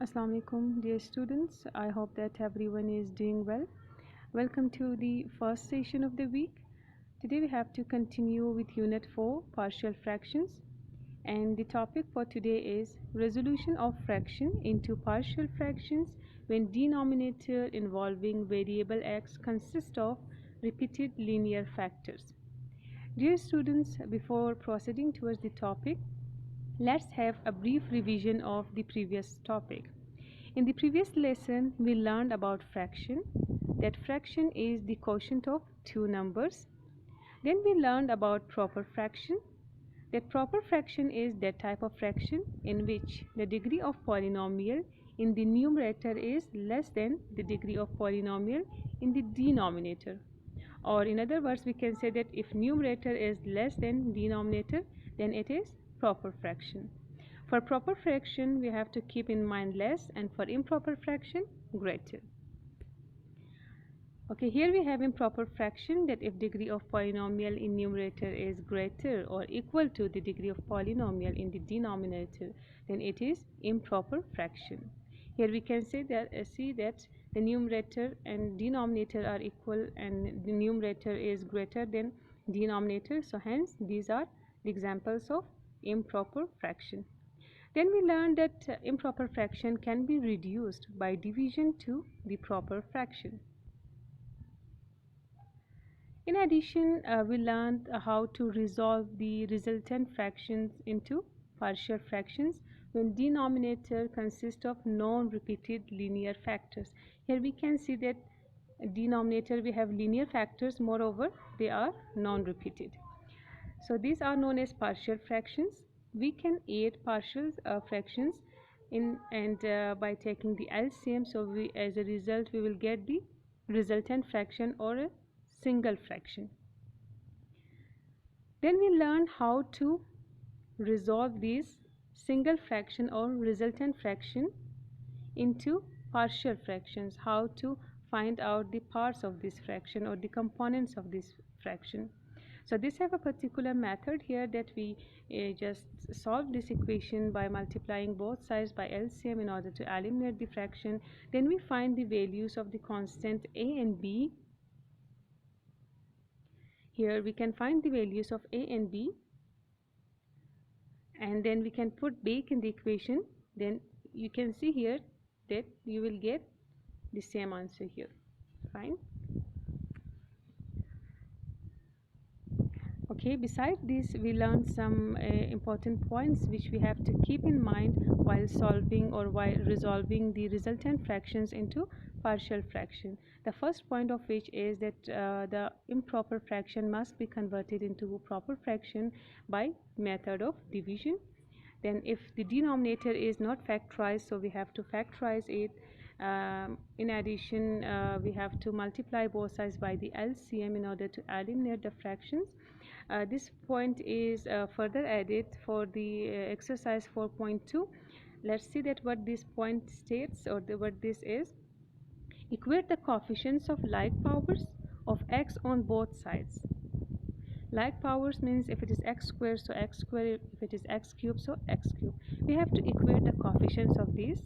Assalamu alaikum, dear students. I hope that everyone is doing well. Welcome to the first session of the week. Today we have to continue with Unit 4, Partial Fractions. And the topic for today is resolution of fraction into partial fractions when denominator involving variable x consists of repeated linear factors. Dear students, before proceeding towards the topic, let's have a brief revision of the previous topic. In the previous lesson, we learned about fraction, that fraction is the quotient of two numbers. Then we learned about proper fraction, that proper fraction is that type of fraction in which the degree of polynomial in the numerator is less than the degree of polynomial in the denominator. Or in other words, we can say that if numerator is less than denominator, then it is proper fraction. For proper fraction, we have to keep in mind less, and for improper fraction, greater. Okay, here we have improper fraction, that if degree of polynomial in numerator is greater or equal to the degree of polynomial in the denominator, then it is improper fraction. Here we can say that see that the numerator and denominator are equal and the numerator is greater than denominator, so hence these are the examples of improper fraction. Then we learned that improper fraction can be reduced by division to the proper fraction. In addition, we learned how to resolve the resultant fractions into partial fractions when denominator consists of non-repeated linear factors. Here we can see that denominator we have linear factors, moreover they are non-repeated. So these are known as partial fractions. We can add partial fractions in and by taking the LCM, so as a result we will get the resultant fraction or a single fraction. Then we learned how to resolve these single fraction or resultant fraction into partial fractions, how to find out the parts of this fraction or the components of this fraction. So this have a particular method here that we just solve this equation by multiplying both sides by LCM in order to eliminate the fraction. Then we find the values of the constant a and b. Here we can find the values of a and b, and then we can put back in the equation. Then you can see here that you will get the same answer here. Fine. Okay, besides this, we learned some important points which we have to keep in mind while solving or while resolving the resultant fractions into partial fraction. The first point of which is that the improper fraction must be converted into proper fraction by method of division. Then if the denominator is not factorized, so we have to factorize it. In addition, we have to multiply both sides by the LCM in order to eliminate the fractions. This point is further added for the exercise 4.2. Let's see that what this point states, or what this is. Equate the coefficients of like powers of x on both sides. Like powers means if it is x squared, so x squared, if it is x cubed, so x cubed. We have to equate the coefficients of these.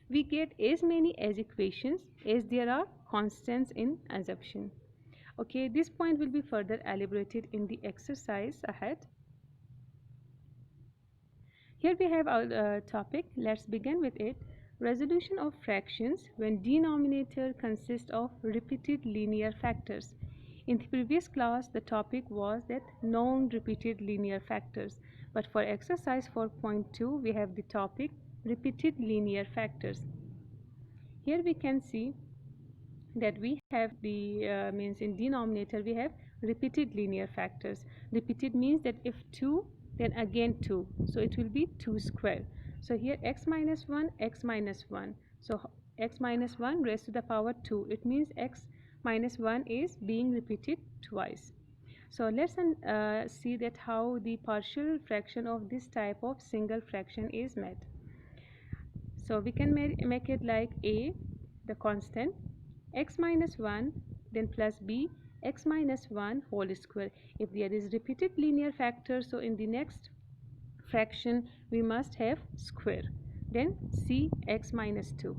We get as many as equations as there are constants in assumption. Okay, this point will be further elaborated in the exercise ahead. Here we have our topic. Let's begin with it. Resolution of fractions when denominator consists of repeated linear factors. In the previous class, the topic was that non-repeated linear factors, but for exercise 4.2, we have the topic repeated linear factors. Here we can see that we have the means in denominator we have repeated linear factors. Repeated means that if 2, then again 2, so it will be 2 square. So here x minus 1, x minus 1, so x minus 1 raised to the power 2, it means x minus 1 is being repeated twice. So let's see that how the partial fraction of this type of single fraction is made. So we can make it like a, the constant, x minus 1, then plus b, x minus 1 whole square. If there is repeated linear factor, so in the next fraction we must have square. then c x minus 2.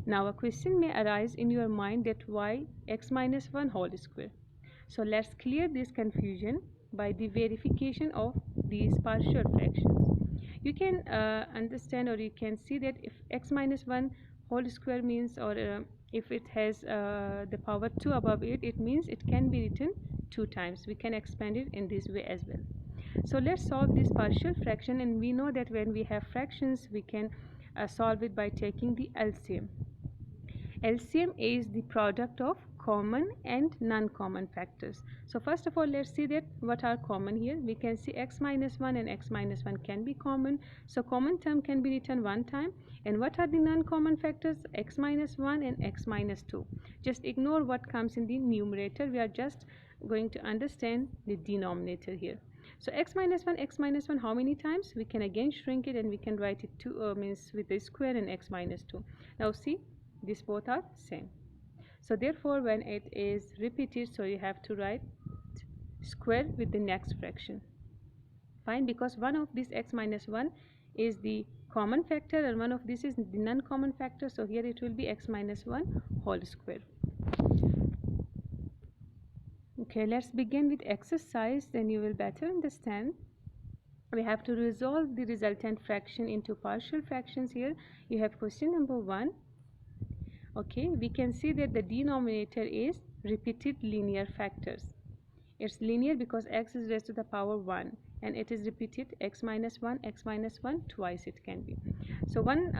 Now a question may arise in your mind that why x minus 1 whole square. So let's clear this confusion by the verification of these partial fractions. You can understand, or you can see that if x minus 1 whole square means, or if it has the power 2 above it, it means it can be written 2 times. We can expand it in this way as well. So let's solve this partial fraction, and we know that when we have fractions we can solve it by taking the LCM. LCM is the product of common and non-common factors. So first of all, let's see that what are common here. We can see x minus 1 and x minus 1 can be common. So common term can be written one time. And what are the non-common factors? X minus 1 and x minus 2. Just ignore what comes in the numerator. We are just going to understand the denominator here. So x minus 1, how many times? We can again shrink it and we can write it means with a square and x minus 2. Now see, these both are same. So therefore when it is repeated, so you have to write square with the next fraction. Fine, because one of this x minus 1 is the common factor and one of this is the non-common factor. So here it will be x minus 1 whole square. Okay, let's begin with exercise, then you will better understand. We have to resolve the resultant fraction into partial fractions. Here you have question number 1. Okay, we can see that the denominator is repeated linear factors. It's linear because x is raised to the power 1 and it is repeated x minus 1 twice it can be. So one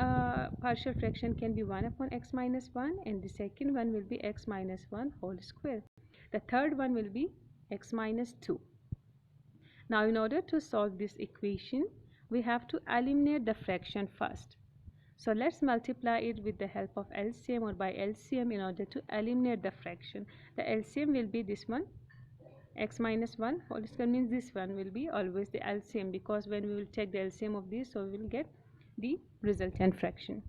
partial fraction can be 1 upon x minus 1, and the second one will be x minus 1 whole square. The third one will be x minus 2. Now in order to solve this equation, we have to eliminate the fraction first. So let's multiply it with the help of LCM or by LCM in order to eliminate the fraction. The LCM will be this one, x minus 1 whole square, means this one will be always the LCM, because when we will take the LCM of this, so we will get the resultant fraction.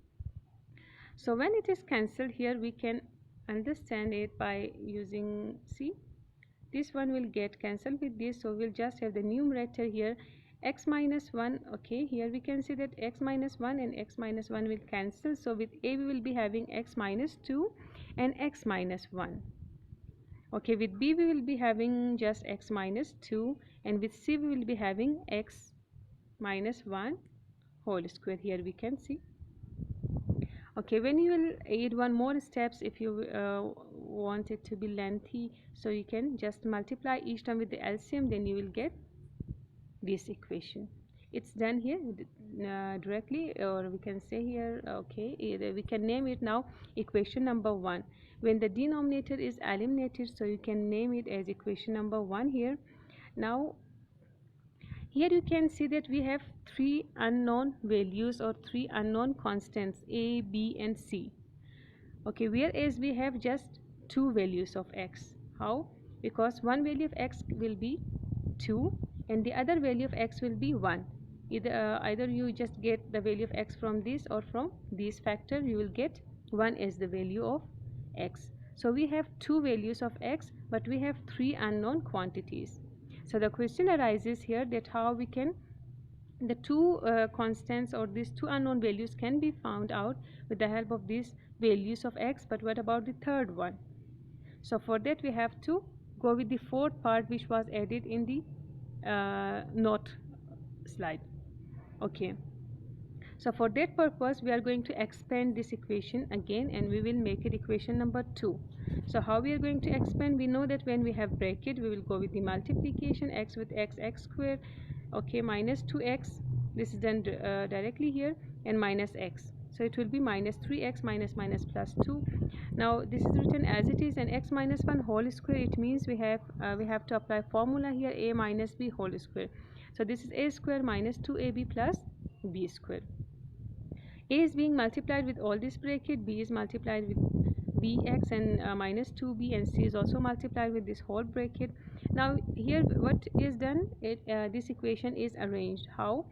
So when it is cancelled here, we can understand it by using, see, this one will get cancelled with this, so we'll just have the numerator here x minus 1. Okay, here we can see that x minus 1 and x minus 1 will cancel, so with a we will be having x minus 2 and x minus 1. Okay, with b we will be having just x minus 2, and with c we will be having x minus 1 whole square. Here we can see. Okay, when you will add one more steps, if you want it to be lengthy, so you can just multiply each term with the LCM, then you will get this equation. It's done here directly, or we can say here, okay, either we can name it now equation number 1. When the denominator is eliminated, so you can name it as equation number 1 here. Now here you can see that we have 3 unknown values or 3 unknown constants, a, b and c. Okay, whereas we have just 2 values of x. How? Because one value of x will be 2 and the other value of x will be 1. Either you just get the value of x from this, or from this factor you will get 1 as the value of x. So we have 2 values of x, but we have 3 unknown quantities. So the question arises here that how we can, the 2 constants or these 2 unknown values can be found out with the help of these values of x, but what about the third one? So for that we have to go with the fourth part which was added in the note slide. Okay, so for that purpose we are going to expand this equation again, and we will make it equation number 2. So how we are going to expand? We know that when we have bracket we will go with the multiplication, x with x, x square, okay, minus 2x, this is done directly here, and minus x, so it will be minus 3x minus minus plus 2. Now this is written as it is, and x minus 1 whole square, it means we have to apply formula here, a minus b whole square. So this is a square minus 2ab plus b square. A is being multiplied with all this bracket, b is multiplied with bx and minus 2b, and c is also multiplied with this whole bracket. Now here what is done, this equation is arranged. How?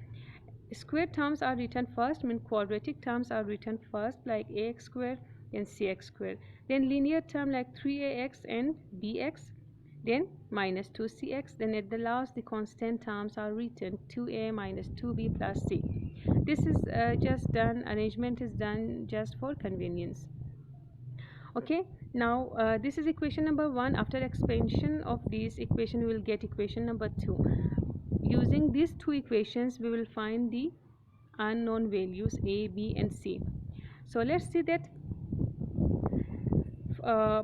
Square terms are written first, mean quadratic terms are written first, like ax square and cx square, then linear term like 3ax and bx, then minus 2cx, then at the last the constant terms are written 2a minus 2b plus c. this is just done, arrangement is done just for convenience. Okay, now this is equation number 1. After expansion of this equation, we will get equation number 2. Using these two equations, we will find the unknown values a, b and c. So let's see that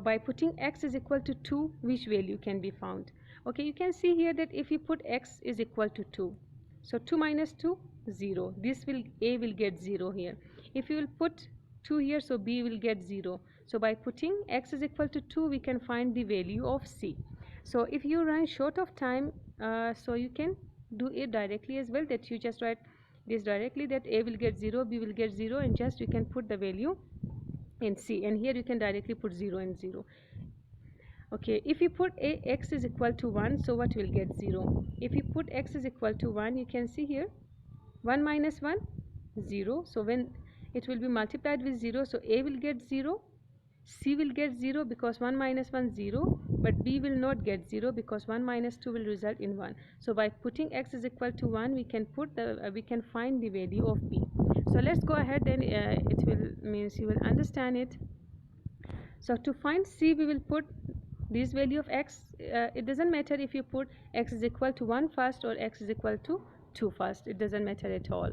by putting x is equal to 2, which value can be found. Okay, you can see here that if you put x is equal to 2, so 2 minus 2, 0. This will, a will get 0 here. If you will put 2 here, so b will get 0. So by putting x is equal to 2, we can find the value of c. So if you run short of time, so you can do it directly as well, that you just write this directly, that a will get 0, b will get 0, and just you can put the value in c, and here you can directly put 0 and 0. Okay, if you put x is equal to 1, so what will get 0? If you put x is equal to 1, you can see here 1 minus 1, 0. So when it will be multiplied with 0, so a will get 0, c will get 0 because 1 minus 1, 0, but b will not get 0 because 1 minus 2 will result in 1. So by putting x is equal to 1, we can put the we can find the value of b. So let's go ahead, then it will means you will understand it. So to find c, we will put this value of x. It doesn't matter if you put x is equal to 1 first or x is equal to 2 first, it doesn't matter at all.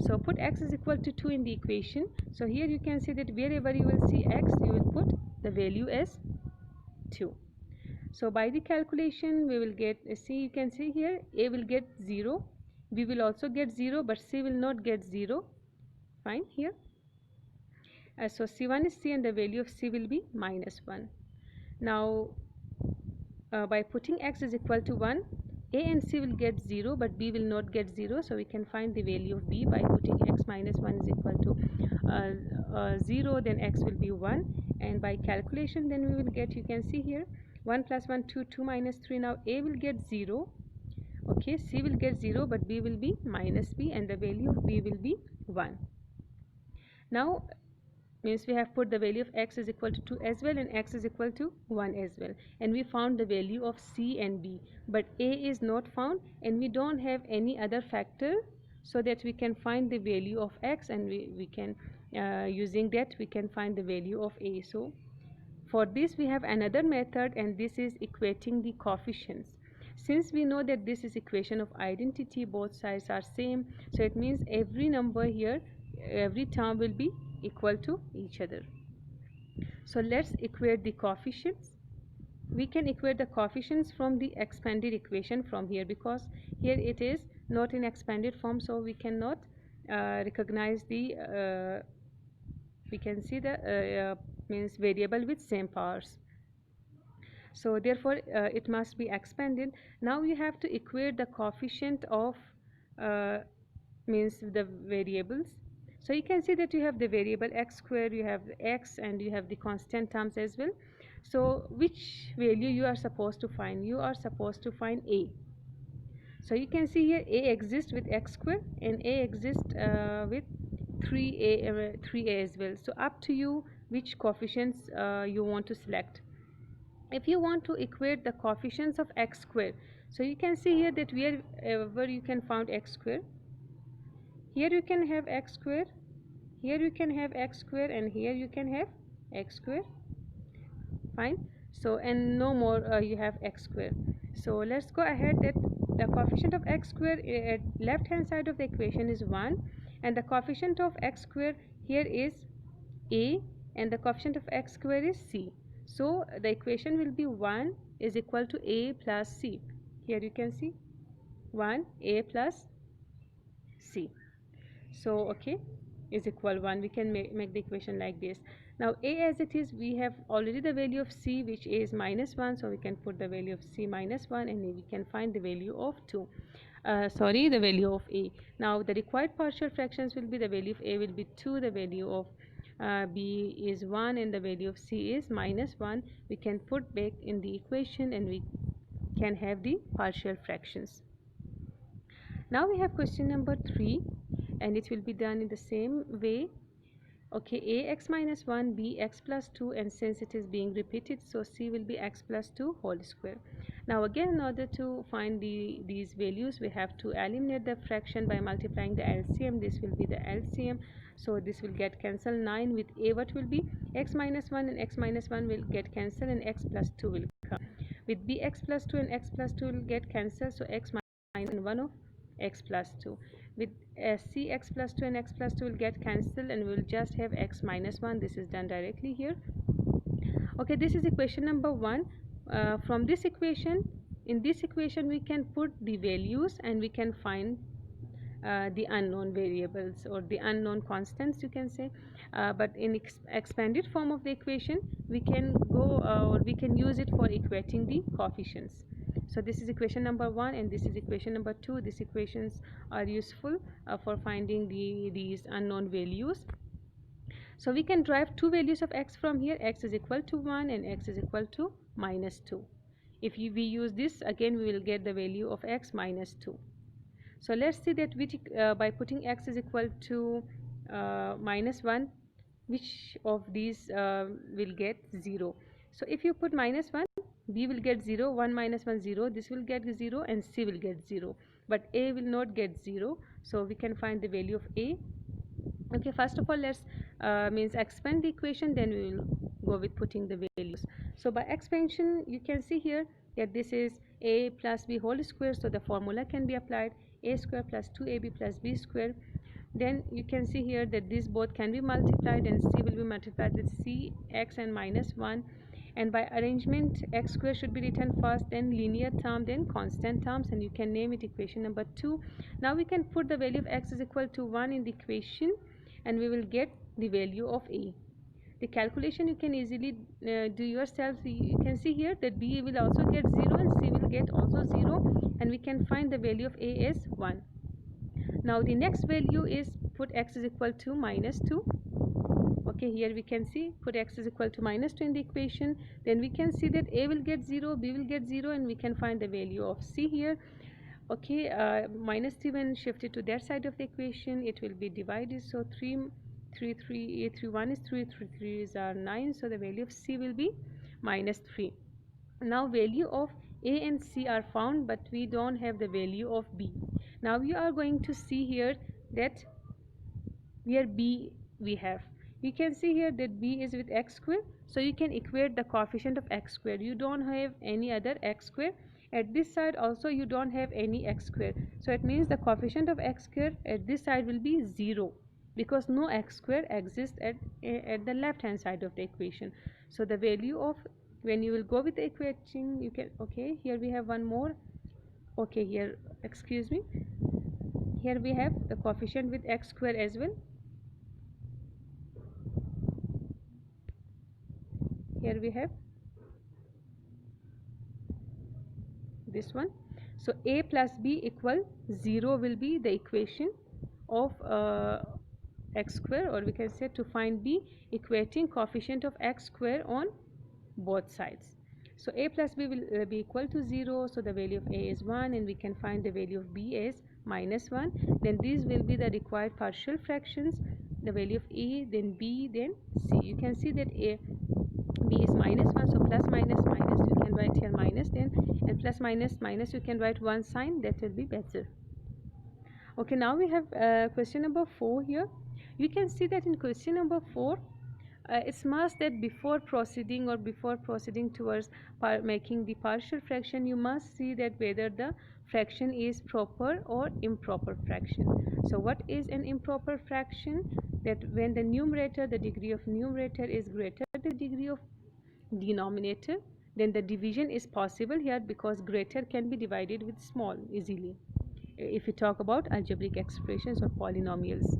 So put x is equal to 2 in the equation. So here you can see that wherever you will see x, you will put the value as 2. So by the calculation, we will get c. You can see here a will get 0, b will also get 0, but c will not get 0. Fine here. So c1 is c, and the value of c will be minus 1. Now by putting x is equal to 1, a and c will get 0, but b will not get 0. So we can find the value of b by putting x minus 1 is equal to 0, then x will be 1, and by calculation then we will get, you can see here 1 plus 1, 2, 2 minus 3. Now a will get 0, okay, c will get 0, but b will be minus b, and the value of b will be 1. Now means we have put the value of x is equal to 2 as well, and x is equal to 1 as well, and we found the value of c and b, but a is not found, and we don't have any other factor so that we can find the value of x, and we can using that we can find the value of a. So for this we have another method, and this is equating the coefficients. Since we know that this is equation of identity, both sides are same, so it means every number here, every term will be equal to each other. So let's equate the coefficients. We can equate the coefficients from the expanded equation from here, because here it is not in expanded form, so we cannot recognize the we can see the means variable with same powers. So therefore it must be expanded. Now you have to equate the coefficient of means the variables. So you can see that you have the variable x square, you have the x, and you have the constant terms as well. So which value you are supposed to find? You are supposed to find a. So you can see here a exists with x square, and a exists with 3a as well. So up to you which coefficients you want to select. If you want to equate the coefficients of x square, so you can see here that wherever you can find x square, here you can have x square, here you can have x square, and here you can have x square. Fine. So and no more you have x square. So let's go ahead, that the coefficient of x square at left hand side of the equation is 1, and the coefficient of x square here is a, and the coefficient of x square is c. So the equation will be 1 is equal to a plus c. Here you can see 1 a plus c. So okay, is equal 1. We can make the equation like this. Now a as it is, we have already the value of c, which is minus 1, so we can put the value of c minus 1, and we can find the value of 2. The value of a. Now the required partial fractions will be, the value of a will be 2, the value of b is 1, and the value of c is minus 1. We can put back in the equation, and we can have the partial fractions. Now we have question number 3, and it will be done in the same way. Okay, a x minus 1, b x plus 2, and since it is being repeated, so c will be x plus 2 whole square. Now again, in order to find these values, we have to eliminate the fraction by multiplying the LCM. This will be the LCM, so this will get cancelled. 9 with a, what will be? X minus 1 and x minus 1 will get cancelled, and x plus 2 will come. With bx plus 2 and x plus 2 will get cancelled, so x minus 1 of x plus 2. With cx plus 2 and x plus 2 will get cancelled, and we will just have x minus 1. This is done directly here. Okay, this is equation number 1. From this equation, in this equation we can put the values and we can find the unknown variables or the unknown constants, you can say. But in expanded form of the equation, we can go or we can use it for equating the coefficients. So this is equation number 1 and this is equation number 2. These equations are useful for finding these unknown values. So we can derive two values of x from here. X is equal to 1 and x is equal to minus 2. If we use this, again we will get the value of x minus 2. So let's see that by putting x is equal to minus 1, which of these will get 0. So if you put minus 1, b will get 0, 1 minus 1 0, this will get 0 and c will get 0, but a will not get 0. So we can find the value of a. Okay, first of all, let's means expand the equation, then we will go with putting the values. So by expansion, you can see here that this is a plus b whole square, so the formula can be applied, a square plus 2ab plus b square. Then you can see here that these both can be multiplied and c will be multiplied with c x and minus 1. And by arrangement, x square should be written first, then linear term, then constant terms, and you can name it equation number 2. Now we can put the value of x is equal to 1 in the equation and we will get the value of a. The calculation you can easily do yourself. You can see here that b will also get 0 and c will get also 0, and we can find the value of a as 1. Now the next value is put x is equal to minus 2. Okay, here we can see put x is equal to minus 2 in the equation. Then we can see that a will get 0, b will get 0, and we can find the value of c here. Okay, minus 3 when shifted to that side of the equation, it will be divided. So 3 1 is 3, 3 3s are 9, so the value of c will be minus 3. Now value of a and c are found, but we don't have the value of b. Now we are going to see here that where b we have. You can see here that b is with x square, so you can equate the coefficient of x square. You don't have any other x square. At this side also you don't have any x square, so it means the coefficient of x square at this side will be 0, because no x square exists at the left hand side of the equation. So the value of, when you will go with the equation, you can, okay, here we have one more. Okay, here, excuse me, here we have the coefficient with x square as well. Here we have this one. So a plus b equal 0 will be the equation of x square, or we can say to find b, equating coefficient of x square on both sides. So a plus b will be equal to 0, so the value of a is 1, and we can find the value of b as minus 1. Then these will be the required partial fractions, the value of a, then b, then c. You can see that b is minus 1, so plus minus minus you can write here minus, then and plus minus minus you can write one sign, that will be better. Okay, now we have question number 4 here. You can see that in question number 4, it's must that before proceeding towards making the partial fraction, you must see that whether the fraction is proper or improper fraction. So what is an improper fraction? That when the numerator, the degree of numerator is greater than the degree of denominator, then the division is possible here, because greater can be divided with small easily if we talk about algebraic expressions or polynomials.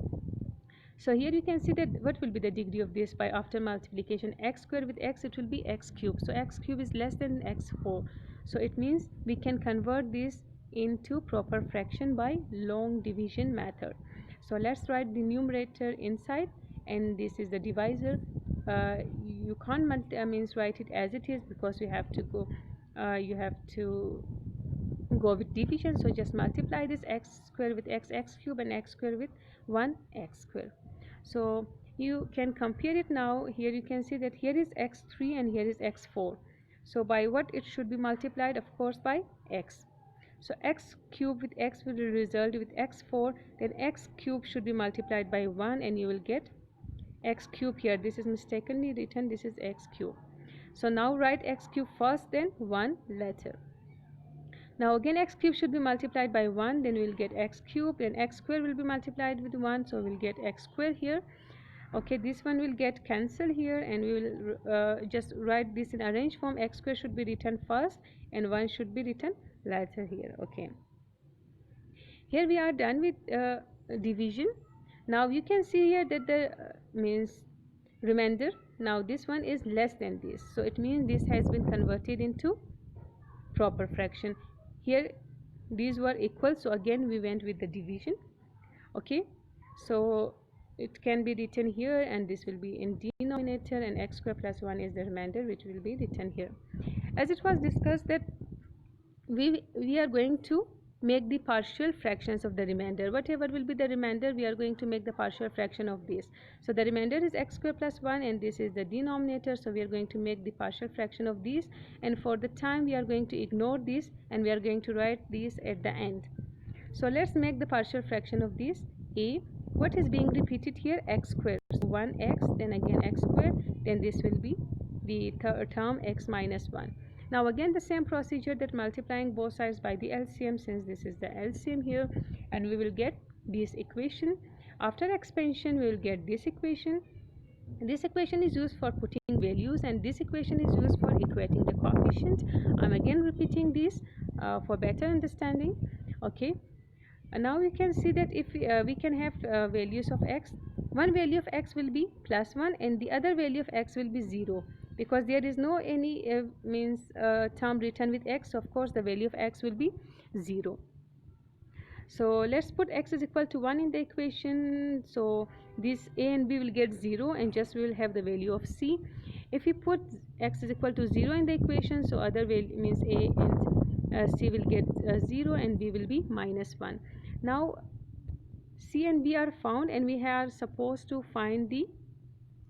So here you can see that what will be the degree of this. By after multiplication x square with x, it will be x cube. So x cube is less than x4, so it means we can convert this into proper fraction by long division method. So let's write the numerator inside, and this is the divisor. You can't means write it as it is, because you have to go with division. So just multiply this x square with x cube, and x square with 1 x square. So You can compare it now. Here you can see that here is x3 and here is x4. So by what it should be multiplied? Of course by x. So x cubed with x will result with x4, then x cubed should be multiplied by 1 and you will get x cubed here. This is mistakenly written, this is x cubed. So now write x cubed first, then 1 later. Now again x cubed should be multiplied by 1, then we will get x cubed, then x square will be multiplied with 1, so we will get x square here. Okay, this one will get cancelled here, and we will just write this in arranged form. X square should be written first and 1 should be written later here. Okay, here we are done with division. Now you can see here that the means remainder, now this one is less than this, so it means this has been converted into proper fraction. Here these were equal, so again we went with the division. Okay, so it can be written here, and this will be in denominator, and x square plus 1 is the remainder, which will be written here. As it was discussed that we are going to make the partial fractions of the remainder. Whatever will be the remainder, we are going to make the partial fraction of this. So the remainder is x square plus 1, and this is the denominator, so we are going to make the partial fraction of these, and for the time we are going to ignore this and we are going to write these at the end. So let's make the partial fraction of this. A, what is being repeated here? X square. So 1x, then again x square, then this will be the term x minus 1. Now again the same procedure, that multiplying both sides by the LCM, since this is the LCM here, and we will get this equation. After expansion we will get this equation. This equation is used for putting values, and this equation is used for equating the coefficient. I'm again repeating this for better understanding. Okay, and now you can see that if we can have values of x, one value of x will be plus 1 and the other value of x will be 0, because there is no any term written with x, so of course the value of x will be 0. So let's put x is equal to 1 in the equation, so this a and b will get 0, and just we will have the value of c. If we put x is equal to 0 in the equation, so other value means a and c will get 0 and b will be minus 1. Now c and b are found, and we are supposed to find the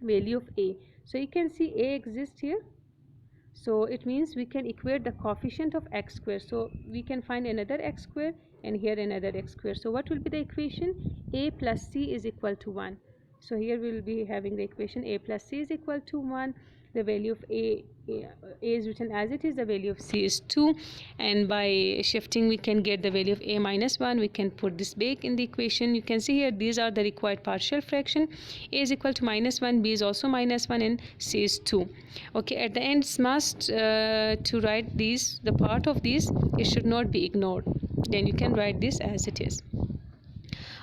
value of a. So you can see a exists here, so it means we can equate the coefficient of x square. So we can find another x square and here another x square. So what will be the equation? A plus c is equal to 1. So here we will be having the equation a plus c is equal to 1. The value of a is written as it is, the value of c is 2, and by shifting we can get the value of a minus 1. We can put this back in the equation. You can see here these are the required partial fraction. A is equal to minus 1, b is also minus 1, and c is 2. Okay, at the end it's must to write these, the part of these, it should not be ignored. Then you can write this as it is.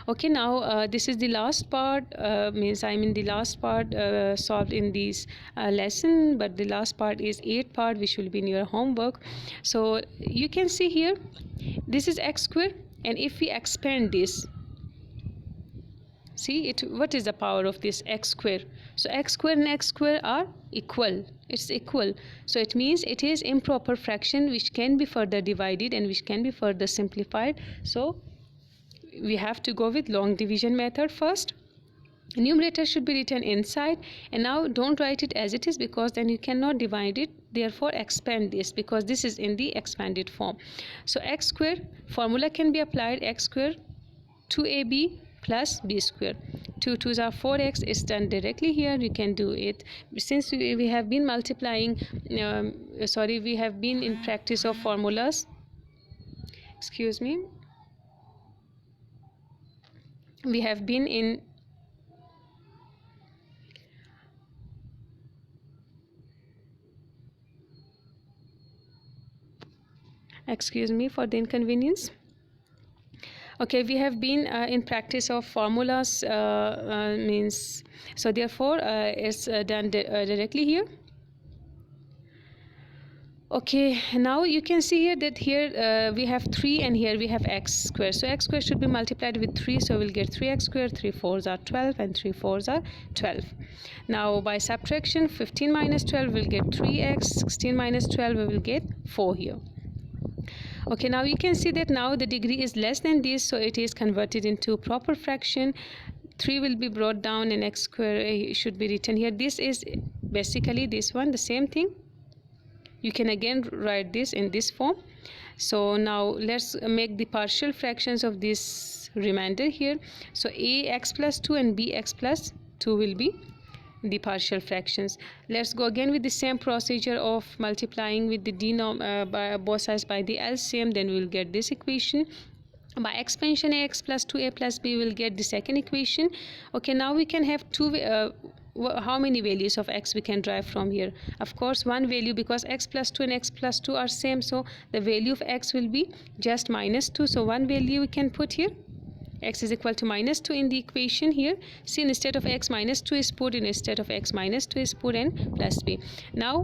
Okay, now this is the last part, the last part solved in this lesson, but the last part is 8th part, which will be in your homework. So you can see here this is x square, and if we expand this, see it, what is the power of this x square? So x square and x square are equal, it's equal, so it means it is improper fraction which can be further divided and which can be further simplified. So we have to go with long division method first. Numerator should be written inside, and now don't write it as it is, because then you cannot divide it. Therefore expand this, because this is in the expanded form. So x square formula can be applied, x square 2ab plus b square. 2 2s are 4x, is done directly here. You can do it since we have been multiplying we have been in practice of formulas. Excuse me, we have been in excuse me for the inconvenience. Okay, we have been in practice of formulas, so therefore it's done directly here. Okay, now you can see here that here we have 3 and here we have x square. So x square should be multiplied with 3, so we'll get 3x square. 3 4s are 12 and 3 4s are 12. Now by subtraction, 15 minus 12 will get 3x, 16 minus 12 we will get 4 here. Okay, now you can see that now the degree is less than this, so it is converted into proper fraction. 3 will be brought down and x square should be written here. This is basically this one, the same thing. You can again write this in this form. So now let's make the partial fractions of this remainder here. So ax plus 2 and bx plus 2 will be the partial fractions. Let's go again with the same procedure of multiplying with the by both sides by the LCM. Then we will get this equation. By expansion, ax plus 2a plus b will get the second equation. Okay, now we can have how many values of x we can derive from here? Of course, one value, because x plus 2 and x plus 2 are same, so the value of x will be just -2. So one value we can put here. X is equal to -2 in the equation here. See, instead of x -2 is put, instead of x -2 is put, and plus b. Now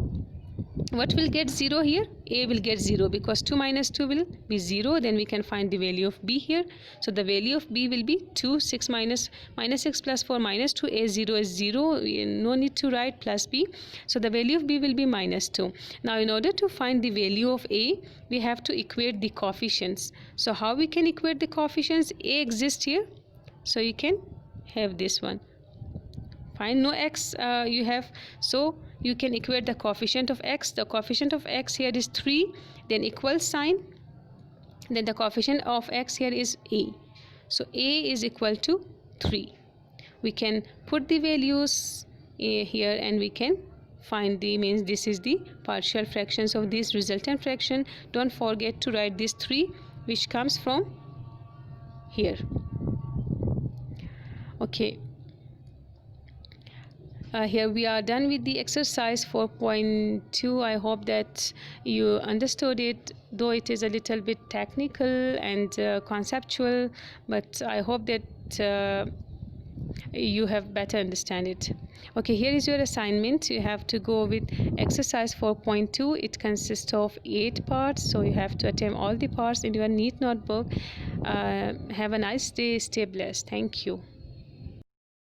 what will get 0 here? A will get 0, because 2 minus 2 will be 0. Then we can find the value of b here. So the value of b will be 2. 6 minus 6 plus 4 minus 2. A 0 is 0. No need to write plus b. So the value of b will be -2. Now in order to find the value of a, we have to equate the coefficients. So how we can equate the coefficients? A exists here, so you can have this one. Fine, no x you have, so you can equate the coefficient of x. The coefficient of x here is 3, then equal sign, then the coefficient of x here is a. So a is equal to 3. We can put the values here and we can find the means this is the partial fractions of this resultant fraction. Don't forget to write this 3 which comes from here. Okay. Here we are done with the exercise 4.2. I hope that you understood it, though it is a little bit technical and conceptual, but I hope that you have better understand it. Okay, here is your assignment. You have to go with exercise 4.2. It consists of 8 parts, so you have to attempt all the parts in your neat notebook. Have a nice day. Stay blessed. Thank you.